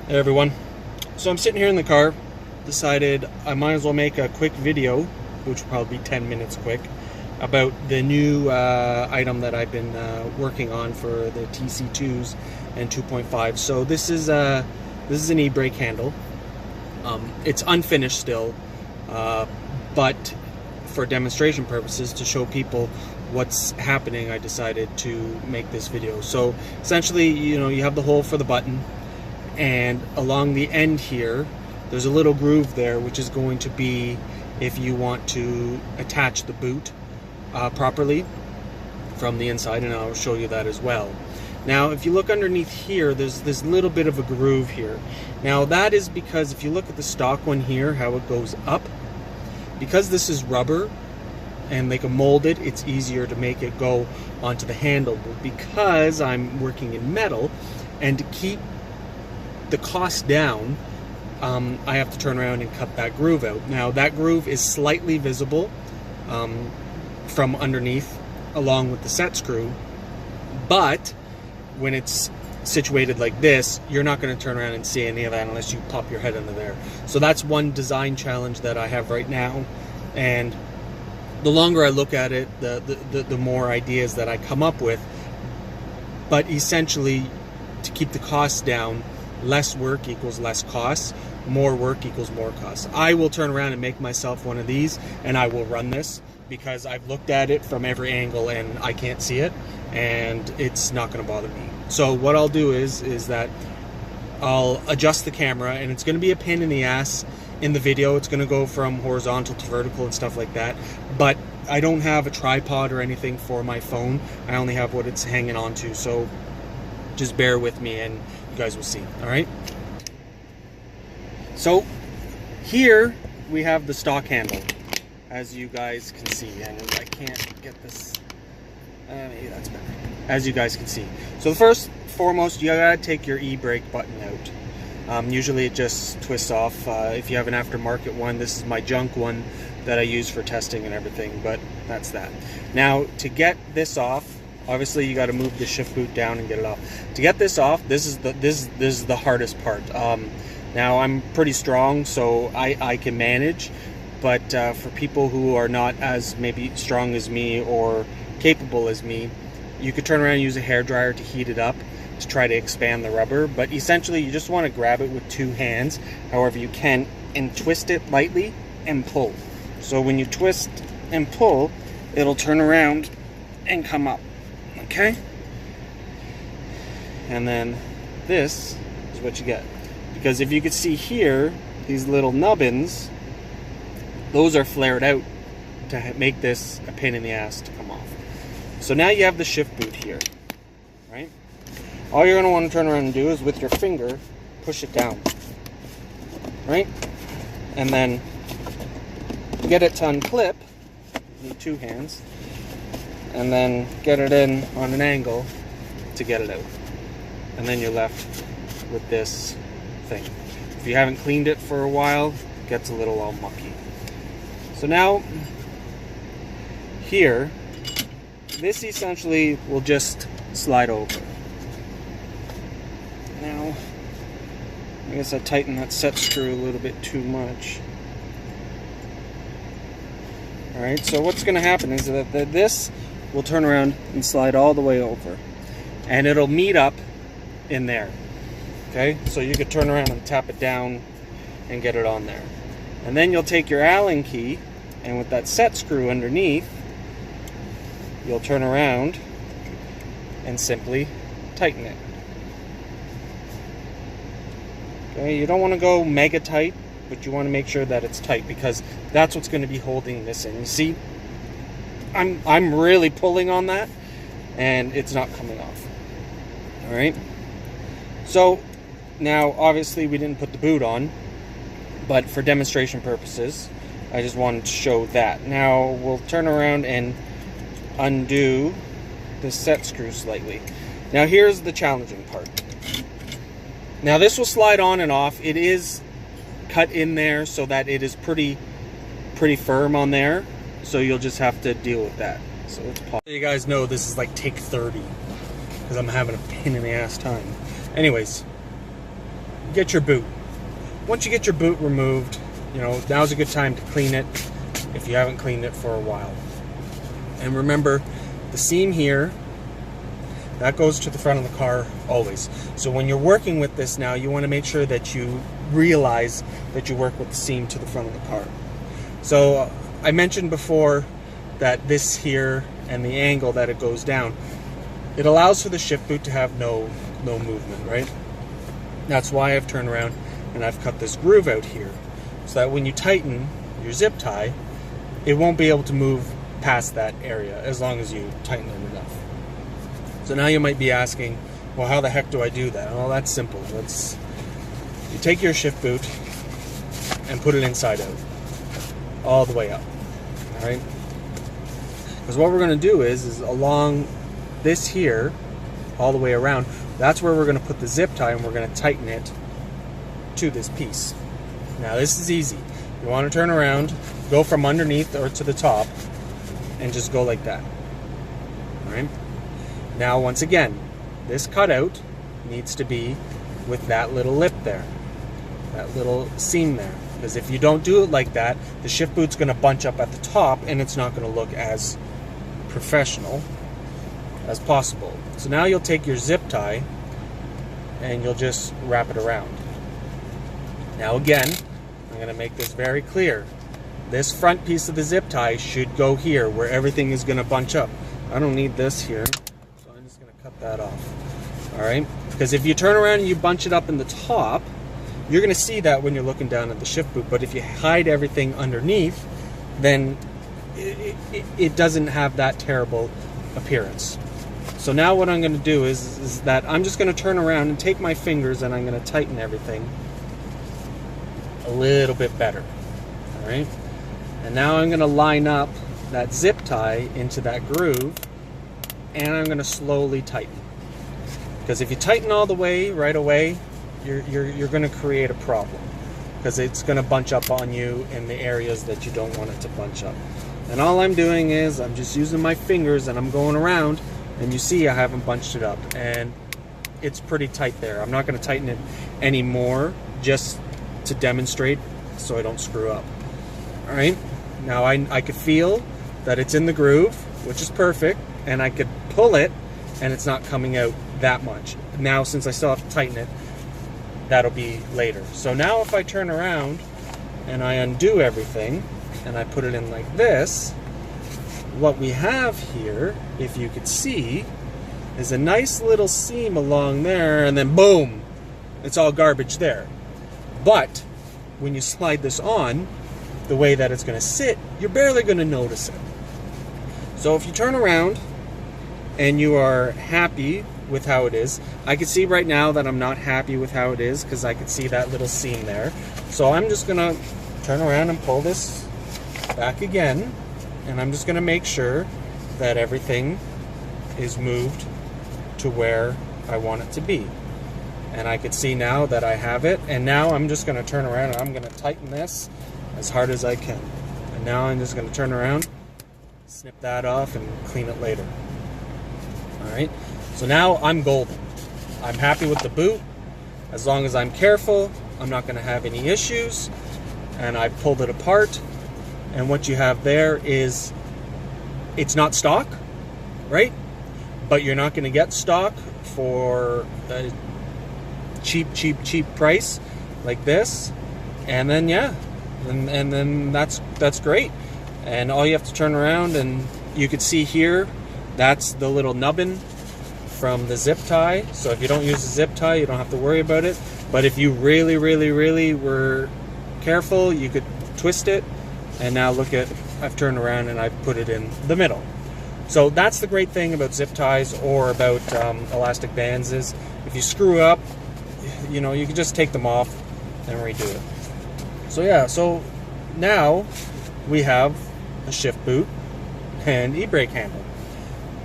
Hey everyone. So I'm sitting here in the car, decided I might as well make a quick video, which will probably be 10 minutes quick, about the new item that I've been working on for the tc2s and 2.5. So this is an e-brake handle. It's unfinished still, but for demonstration purposes, to show people what's happening, I decided to make this video. So essentially, you have the hole for the button, and along the end here there's a little groove there, which is going to be if you want to attach the boot properly from the inside, and I'll show you that as well. Now if you look underneath here, there's this little bit of a groove here. Now that is because if you look at the stock one here, how it goes up, because this is rubber and they can mold it, it's easier to make it go onto the handle. But because I'm working in metal, and to keep the cost down, I have to turn around and cut that groove out. Now that groove is slightly visible from underneath along with the set screw, but when it's situated like this, you're not going to turn around and see any of that unless you pop your head under there. So that's one design challenge that I have right now, and the longer I look at it, the more ideas that I come up with. But essentially, to keep the costs down, less work equals less costs, more work equals more costs. I will turn around and make myself one of these, and I will run this because I've looked at it from every angle and I can't see it, and it's not going to bother me. So what I'll do is that I'll adjust the camera, and it's going to be a pain in the ass in the video. It's going to go from horizontal to vertical and stuff like that, but I don't have a tripod or anything for my phone. I only have what it's hanging on to, so just bear with me and you guys will see. All right, so here we have the stock handle, as you guys can see, and I can't get this, maybe that's better. As you guys can see, so the first foremost, you gotta take your e-brake button out. Usually it just twists off. If you have an aftermarket one, this is my junk one that I use for testing and everything, but that's that. Now to get this off, obviously you got to move the shift boot down and get it off. To get this off, this is the hardest part. Now I'm pretty strong, so I can manage, but for people who are not as maybe strong as me or capable as me, you could turn around and use a hairdryer to heat it up to try to expand the rubber. But essentially you just want to grab it with two hands however you can and twist it lightly and pull. So when you twist and pull, it'll turn around and come up. Okay, and then this is what you get, because if you could see here, these little nubbins, those are flared out to make this a pain in the ass to come off. So now you have the shift boot here, right? All you're going to want to turn around and do is with your finger push it down, right? And then get it to unclip. You need two hands. And then get it in on an angle to get it out. And then you're left with this thing. If you haven't cleaned it for a while, it gets a little all mucky. So now, here, this essentially will just slide over. Now, I guess I tightened that set screw a little bit too much. Alright, so what's going to happen is that this will turn around and slide all the way over, and it'll meet up in there. Okay, so you could turn around and tap it down and get it on there, and then you'll take your Allen key, and with that set screw underneath, you'll turn around and simply tighten it. Okay, you don't want to go mega tight, but you want to make sure that it's tight, because that's what's going to be holding this in. You see, I'm really pulling on that, and it's not coming off. All right. So now, obviously, we didn't put the boot on, but for demonstration purposes, I just wanted to show that. Now we'll turn around and undo the set screw slightly. Now here's the challenging part. Now this will slide on and off. It is cut in there so that it is pretty firm on there. So you'll just have to deal with that. So let's pause. You guys know this is like take 30 because I'm having a pain in the ass time. Anyways, get your boot. Once you get your boot removed, you know, now's a good time to clean it if you haven't cleaned it for a while. And remember, the seam here, that goes to the front of the car always. So when you're working with this now, you want to make sure that you realize that you work with the seam to the front of the car. So I mentioned before that this here and the angle that it goes down, it allows for the shift boot to have no movement, right? That's why I've turned around and I've cut this groove out here, so that when you tighten your zip tie, it won't be able to move past that area as long as you tighten it enough. So now you might be asking, well, how the heck do I do that? Well, that's simple. You take your shift boot and put it inside out, all the way up, all right? Because what we're going to do is along this here, all the way around, that's where we're going to put the zip tie, and we're going to tighten it to this piece. Now this is easy. You want to turn around, go from underneath or to the top, and just go like that. All right? Now once again, this cutout needs to be with that little lip there, that little seam there. Because if you don't do it like that, the shift boot's going to bunch up at the top, and it's not going to look as professional as possible. So now you'll take your zip tie and you'll just wrap it around. Now again, I'm going to make this very clear. This front piece of the zip tie should go here where everything is going to bunch up. I don't need this here, so I'm just going to cut that off. Alright? Because if you turn around and you bunch it up in the top, you're going to see that when you're looking down at the shift boot. But if you hide everything underneath, then it doesn't have that terrible appearance. So now what I'm going to do is that I'm just going to turn around and take my fingers and I'm going to tighten everything a little bit better. All right? And now I'm going to line up that zip tie into that groove, and I'm going to slowly tighten. Because if you tighten all the way right away, you're going to create a problem, because it's going to bunch up on you in the areas that you don't want it to bunch up. And all I'm doing is I'm just using my fingers and I'm going around, and you see I haven't bunched it up, and it's pretty tight there. I'm not going to tighten it anymore, just to demonstrate so I don't screw up. All right, now I could feel that it's in the groove, which is perfect, and I could pull it and it's not coming out that much. Now since I still have to tighten it, that'll be later. So now if I turn around and I undo everything and I put it in like this, what we have here, if you could see, is a nice little seam along there, and then boom, it's all garbage there. But when you slide this on, the way that it's going to sit, you're barely going to notice it. So if you turn around and you are happy with how it is, I can see right now that I'm not happy with how it is, because I can see that little seam there. So I'm just going to turn around and pull this back again, and I'm just going to make sure that everything is moved to where I want it to be. And I can see now that I have it, and now I'm just going to turn around and I'm going to tighten this as hard as I can. And now I'm just going to turn around, snip that off, and clean it later. Alright, so now I'm golden. I'm happy with the boot. As long as I'm careful, I'm not going to have any issues. And I've pulled it apart, and what you have there is, it's not stock, right? But you're not going to get stock for a cheap price like this. And then yeah, and then that's great. And all you have to turn around, and you can see here, that's the little nubbin from the zip tie. So if you don't use a zip tie, you don't have to worry about it. But if you really were careful, you could twist it. And now look at, I've turned around and I've put it in the middle. So that's the great thing about zip ties or about elastic bands, is if you screw up, you know, you can just take them off and redo it. So yeah, so now we have a shift boot and e-brake handle.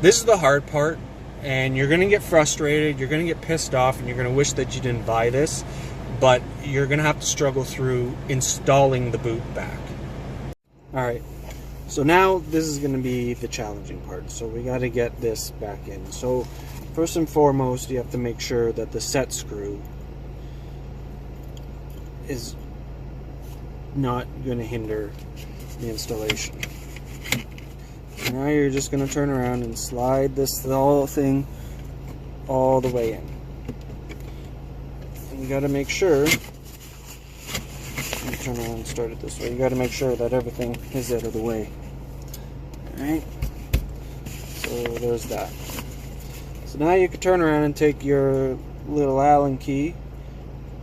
This is the hard part, and you're going to get frustrated, you're going to get pissed off, and you're going to wish that you didn't buy this, but you're going to have to struggle through installing the boot back. Alright, so now this is going to be the challenging part. So we got to get this back in. So first and foremost, you have to make sure that the set screw is not going to hinder the installation. Now you're just going to turn around and slide this whole thing all the way in. And you got to make sure, turn around and start it this way, you got to make sure that everything is out of the way. Alright, so there's that. So now you can turn around and take your little Allen key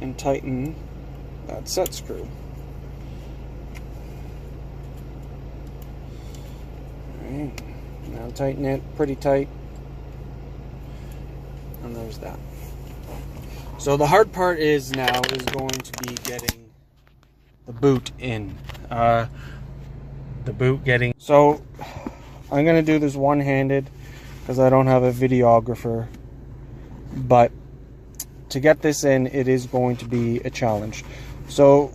and tighten that set screw. Alright, now tighten it pretty tight. And there's that. So the hard part is going to be getting the boot in. So I'm going to do this one-handed because I don't have a videographer. But to get this in, it is going to be a challenge. So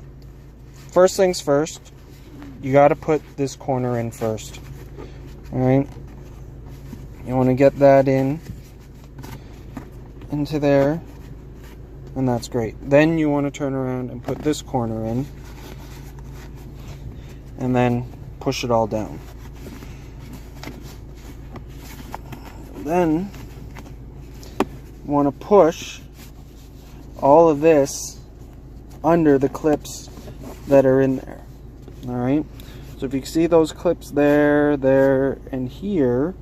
first things first, you got to put this corner in first. Alright, you want to get that into there, and that's great. Then you want to turn around and put this corner in, and then push it all down. Then you want to push all of this under the clips that are in there. Alright, so if you can see those clips there, and here,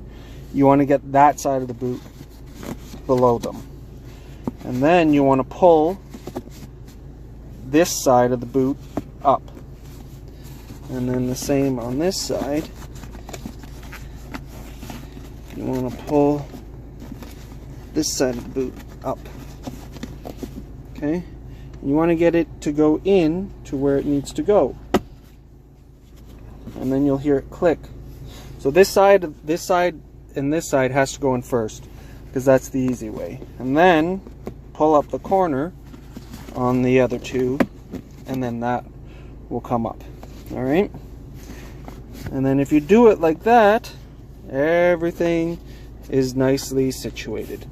you want to get that side of the boot below them. And then you want to pull this side of the boot up. And then the same on this side. You want to pull this side of the boot up. Okay? You want to get it to go in to where it needs to go. And then you'll hear it click. So this side, and this side has to go in first, because that's the easy way. And then pull up the corner on the other two, and then that will come up. Alright? And then if you do it like that, everything is nicely situated.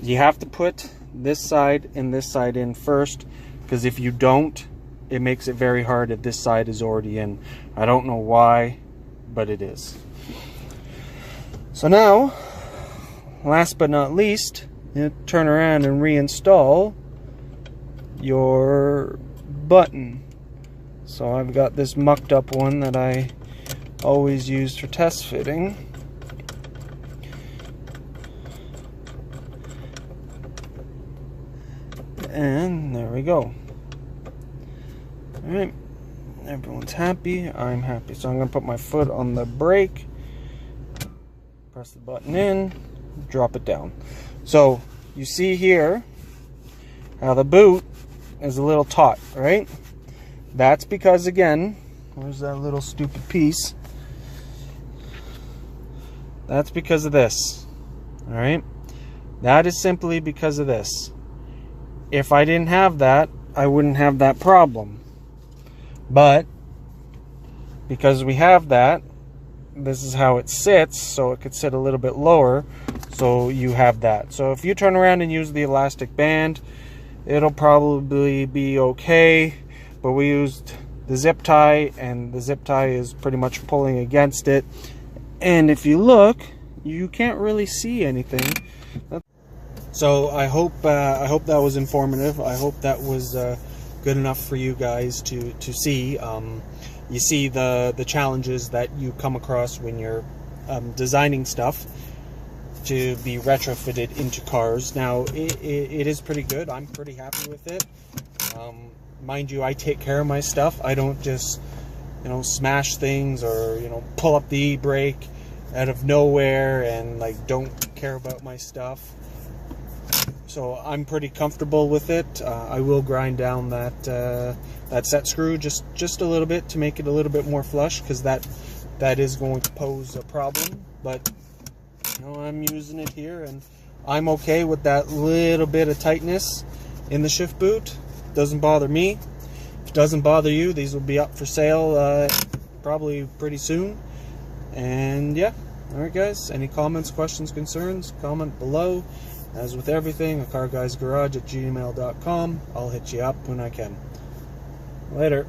You have to put this side and this side in first, because if you don't, it makes it very hard if this side is already in. I don't know why, but it is. So now, last but not least, you turn around and reinstall your button. So I've got this mucked up one that I always use for test fitting. And there we go. Alright, everyone's happy, I'm happy. So I'm going to put my foot on the brake, press the button in, drop it down. So you see here how the boot is a little taut, right? That's because, again, where's that little stupid piece? That's because of this. Alright? That is simply because of this. If I didn't have that, I wouldn't have that problem. But because we have that, this is how it sits, so it could sit a little bit lower, so you have that. So if you turn around and use the elastic band, it'll probably be okay, but we used the zip tie, and the zip tie is pretty much pulling against it, and if you look, you can't really see anything. So I hope that was informative. I hope that was good enough for you guys to see. You see the challenges that you come across when you're designing stuff to be retrofitted into cars. Now it is pretty good. I'm pretty happy with it. Mind you, I take care of my stuff. I don't just smash things or pull up the e-brake out of nowhere and like don't care about my stuff. So I'm pretty comfortable with it. I will grind down that set screw just a little bit to make it a little bit more flush, because that is going to pose a problem. But I'm using it here, and I'm okay with that little bit of tightness in the shift boot. Doesn't bother me. If it doesn't bother you, these will be up for sale probably pretty soon. And yeah, all right, guys. Any comments, questions, concerns? Comment below. As with everything, acarguysgarage@gmail.com. I'll hit you up when I can. Later.